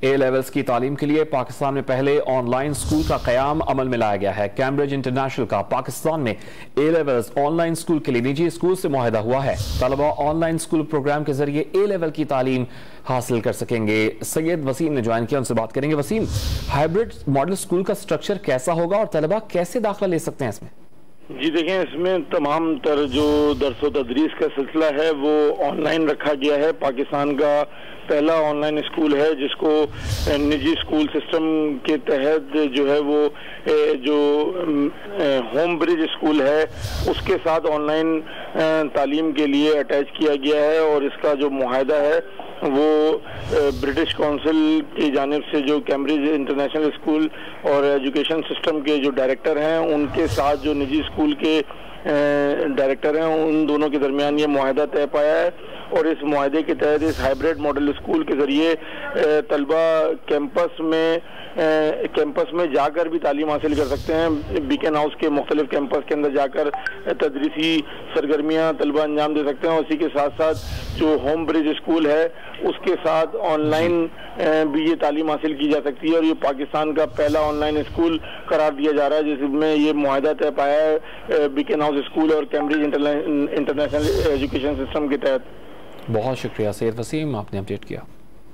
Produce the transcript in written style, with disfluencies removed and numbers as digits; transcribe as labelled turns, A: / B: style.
A: A levels کی تعلیم کے لیے پاکستان میں پہلے آن لائن اسکول کا قیام عمل میں لایا گیا ہے۔ کیمبرج انٹرنیشنل کا پاکستان میں A levels on line school کے لیے نجی اسکول سے معاہدہ ہوا ہے۔ طلبہ آن لائن اسکول پروگرام کے ذریعے اے لیول کی تعلیم حاصل کر سکیں گے۔ سید وسیم نے جوائن کیا، ان سے بات کریں گے۔ وسیم، ہائبرڈ ماڈل اسکول کا سٹرکچر کیسا ہوگا اور طلبہ کیسے داخلہ لے سکتے ہیں اس میں؟
B: جی دیکھیں، اس میں تمام تر جو درس و تدریس کا سلسلہ ہے وہ آن لائن رکھا گیا ہے۔ پاکستان کا پہلا آن لائن اسکول ہے جس کو نجی اسکول سسٹم کے تحت جو ہے وہ جو ہوم برج اسکول ہے اس کے ساتھ آن لائن تعلیم کے لیے اٹیچ کیا گیا ہے، اور اس کا جو معاہدہ ہے وہ برٹش کونسل کی جانب سے جو کیمبرج انٹرنیشنل اسکول اور ایجوکیشن سسٹم کے جو ڈائریکٹر ہیں ان کے ساتھ جو نجی اسکول کے ڈائریکٹر ہیں ان دونوں کے درمیان یہ معاہدہ طے پایا ہے، اور اس معاہدے کے تحت اس ہائبرڈ ماڈل اسکول کے ذریعے طلبہ کیمپس میں جا کر بھی تعلیم حاصل کر سکتے ہیں۔ بیکن ہاؤس کے مختلف کیمپس کے اندر جا کر تدریسی سرگرمیاں طلبہ انجام دے سکتے ہیں، اور اسی کے ساتھ ساتھ جو ہوم برج اسکول ہے اس کے ساتھ آن لائن بھی یہ تعلیم حاصل کی جا سکتی ہے، اور یہ پاکستان کا پہلا آن لائن اسکول قرار دیا جا رہا ہے جس میں یہ معاہدہ طے پایا ہے بیکن ہاؤس اسکول اور کیمبرج انٹرنیشنل ایجوکیشن سسٹم کے تحت۔
A: بہت شکریہ سید وسیم، آپ نے اپڈیٹ کیا۔